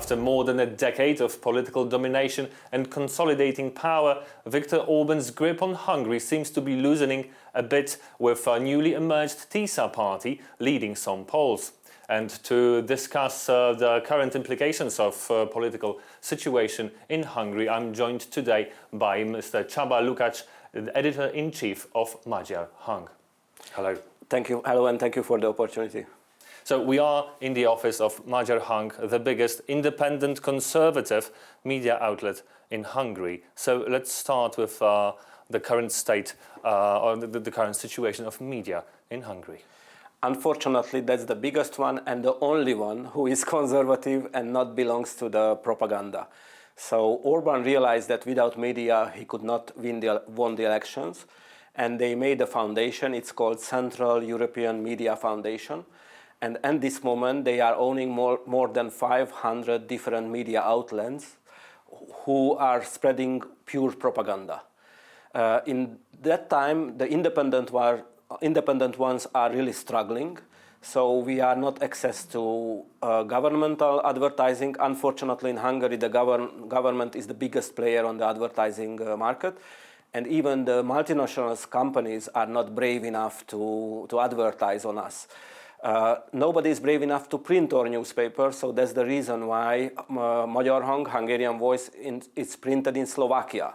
After more than a decade of political domination and consolidating power, Victor Orbán's grip on Hungary seems to be loosening a bit, with a newly emerged TISA party leading some polls. And to discuss the current implications of political situation in Hungary, I'm joined today by Mr. Csaba Lukács, editor-in-chief of Magyar Hang. Hello. Thank you. Hello, and thank you for the opportunity. So we are in the office of Magyar Hang, the biggest independent conservative media outlet in Hungary. So let's start with the current state or the current situation of media in Hungary. Unfortunately, that's the biggest one and the only one who is conservative and not belongs to the propaganda. So Orbán realized that without media he could not win the elections, and they made a foundation. It's called Central European Media Foundation. And at this moment, they are owning more than 500 different media outlets who are spreading pure propaganda. In that time, the independent ones are really struggling. So we are not access to governmental advertising. Unfortunately, in Hungary, the government is the biggest player on the advertising market. And even the multinational companies are not brave enough to advertise on us. Nobody is brave enough to print our newspaper, so that's the reason why Magyar Hang, Hungarian Voice, is printed in Slovakia.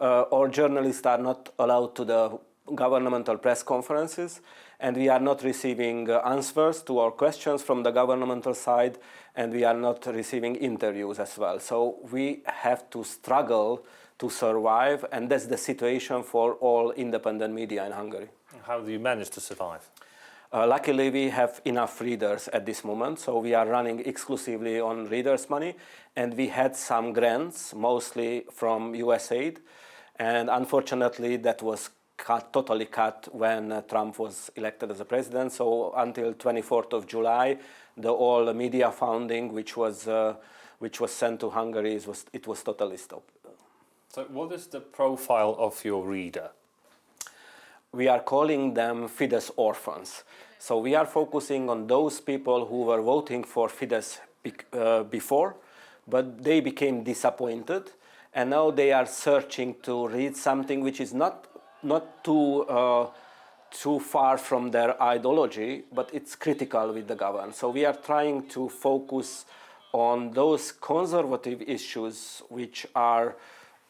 Our journalists are not allowed to the governmental press conferences, and we are not receiving answers to our questions from the governmental side, and we are not receiving interviews as well. So we have to struggle to survive, and that's the situation for all independent media in Hungary. How do you manage to survive? Luckily, we have enough readers at this moment, so we are running exclusively on readers' money, and we had some grants, mostly from USAID, and unfortunately that was totally cut when Trump was elected as a president. So until 24th of July, all media funding which was sent to Hungary was totally stopped. So what is the profile of your reader? We are calling them Fidesz orphans. So we are focusing on those people who were voting for Fidesz before, but they became disappointed, and now they are searching to read something which is not too far from their ideology, but it's critical with the government. So we are trying to focus on those conservative issues which are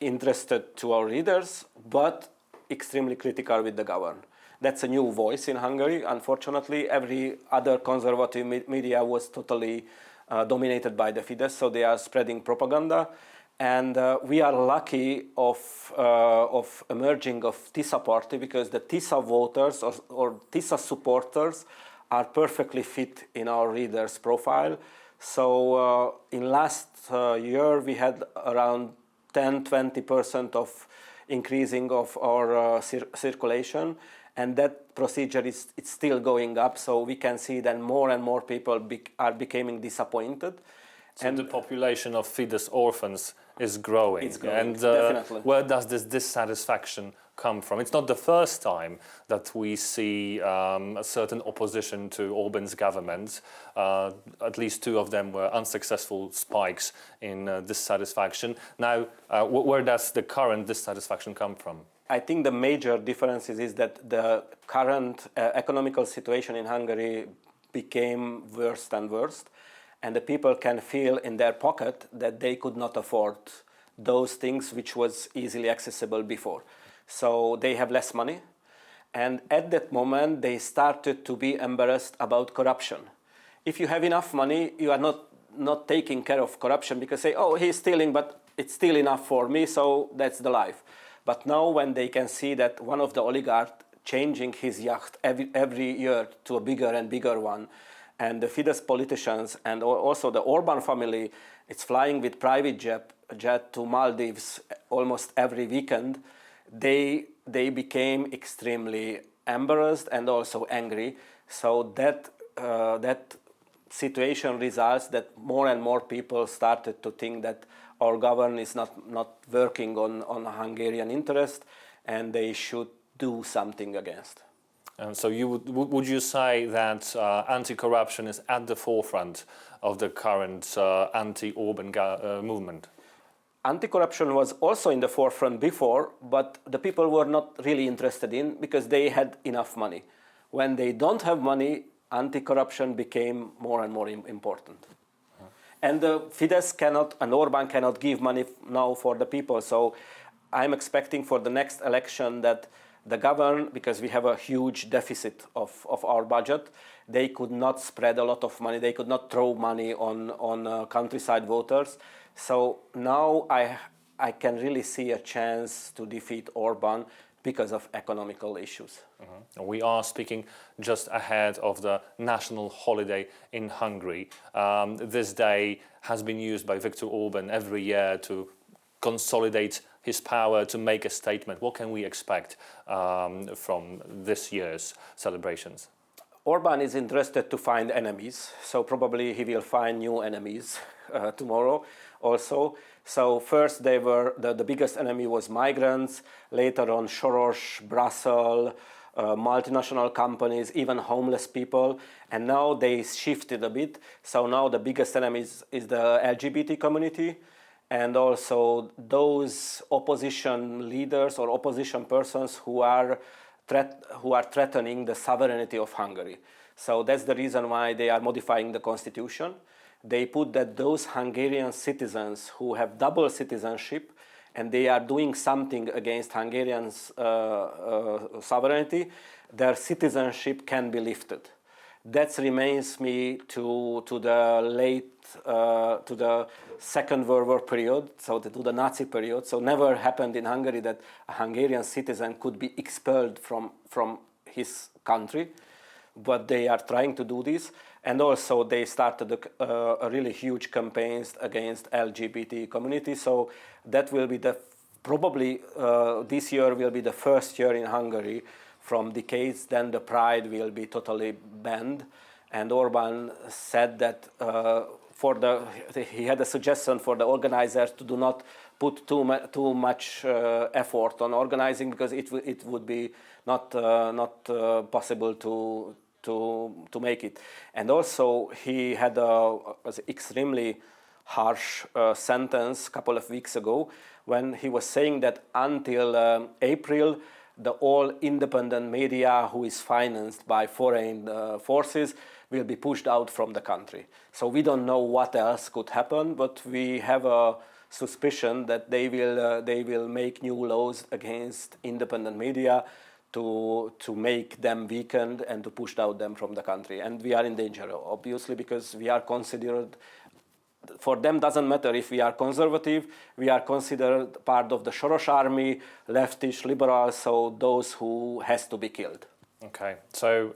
interested to our readers, but extremely critical with the government. That's a new voice in Hungary. Unfortunately, every other conservative media was totally dominated by the Fidesz, so they are spreading propaganda. And we are lucky of emerging of TISA party, because the TISA voters or TISA supporters are perfectly fit in our readers' profile. So in last year, we had around 10-20% of increasing of our circulation, and that procedure is still going up, so we can see that more and more people are becoming disappointed. So and the population of Fidesz orphans is growing. It's growing, and definitely. Where does this dissatisfaction come from? It's not the first time that we see a certain opposition to Orbán's government. At least two of them were unsuccessful spikes in dissatisfaction. Now, where does the current dissatisfaction come from? I think the major difference is that the current economical situation in Hungary became worse and worse, and the people can feel in their pocket that they could not afford those things which was easily accessible before. So they have less money, and at that moment they started to be embarrassed about corruption. If you have enough money, you are not taking care of corruption, because say, oh, he's stealing, but it's still enough for me, so that's the life. But now when they can see that one of the oligarchs changing his yacht every year to a bigger and bigger one, and the Fidesz politicians and also the Orbán family, it's flying with private jet to Maldives almost every weekend, they became extremely embarrassed and also angry. So that situation results that more and more people started to think that our government is not working on Hungarian interest, and they should do something against. So would you say that anti-corruption is at the forefront of the current anti-Orban movement? Anti-corruption was also in the forefront before, but the people were not really interested in because they had enough money. When they don't have money, anti-corruption became more and more important. And Fidesz cannot, and Orbán cannot give money now for the people. So I'm expecting for the next election that the government, because we have a huge deficit of our budget, they could not spread a lot of money. They could not throw money on countryside voters. So now I can really see a chance to defeat Orbán because of economical issues. Mm-hmm. We are speaking just ahead of the national holiday in Hungary. This day has been used by Victor Orbán every year to consolidate his power, to make a statement. What can we expect from this year's celebrations? Orbán is interested to find enemies, so probably he will find new enemies tomorrow also. So first they were, the biggest enemy was migrants, later on Soros, Brussels, multinational companies, even homeless people, and now they shifted a bit. So now the biggest enemy is the LGBT community, and also those opposition leaders or opposition persons who are threatening the sovereignty of Hungary. So that's the reason why they are modifying the constitution. They put that those Hungarian citizens who have double citizenship and they are doing something against Hungarians' sovereignty, their citizenship can be lifted. That remains me to the Second World War period, so to the Nazi period. So never happened in Hungary that a Hungarian citizen could be expelled from his country, but they are trying to do this. And also they started a really huge campaigns against LGBT community. So that will be probably this year will be the first year in Hungary from decades, then the pride will be totally banned. And Orbán said that he had a suggestion for the organizers to do not put too much effort on organizing because it would be not possible to make it. And also he had an extremely harsh sentence a couple of weeks ago when he was saying that until April, the all independent media who is financed by foreign forces will be pushed out from the country. So we don't know what else could happen, but we have a suspicion that they will make new laws against independent media to make them weakened and to push out them from the country. And we are in danger, obviously, because we are considered, for them doesn't matter if we are conservative, we are considered part of the Soros army, leftish, liberal, so those who has to be killed. Okay, so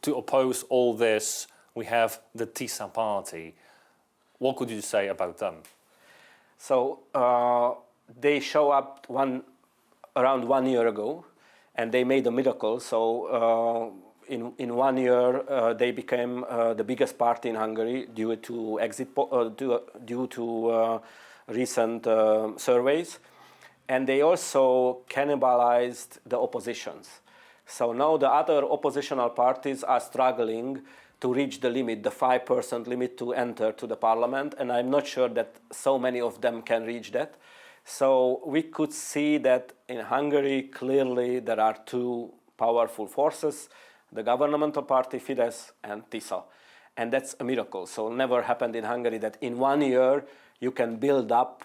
to oppose all this, we have the TISA party. What could you say about them? So they show up around 1 year ago, and they made a miracle. So in 1 year, they became the biggest party in Hungary due to recent surveys, and they also cannibalized the oppositions. So now the other oppositional parties are struggling to reach the limit, the 5% limit to enter to the parliament, and I'm not sure that so many of them can reach that. So we could see that in Hungary, clearly there are two powerful forces, the governmental party Fidesz and TISA. And that's a miracle. So never happened in Hungary that in 1 year you can build up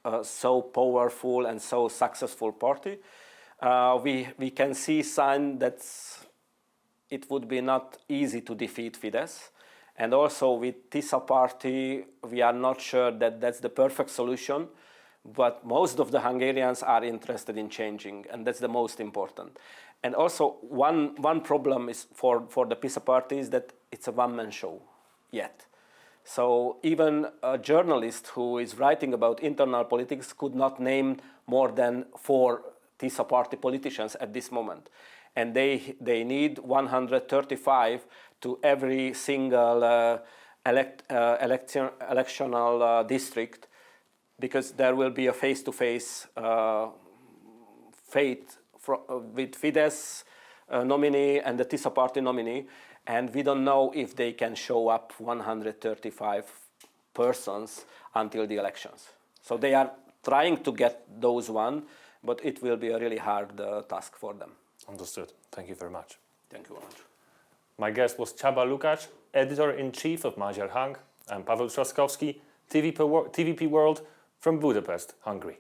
a so powerful and so successful party. We can see sign that it would be not easy to defeat Fidesz. And also with TISA party, we are not sure that that's the perfect solution. But most of the Hungarians are interested in changing, and that's the most important. And also, one problem is for the PiSA party is that it's a one-man show yet. So even a journalist who is writing about internal politics could not name more than 4 TISA party politicians at this moment. And they need 135 to every single electional district, because there will be a face-to-face fight with Fidesz nominee and the TISA party nominee, and we don't know if they can show up 135 persons until the elections. So they are trying to get those one, but it will be a really hard task for them. Understood. Thank you very much. Thank you very much. My guest was Csaba Lukács, Editor-in-Chief of Magyar Hang, and Pawel Trzaskowski, TVP World from Budapest, Hungary.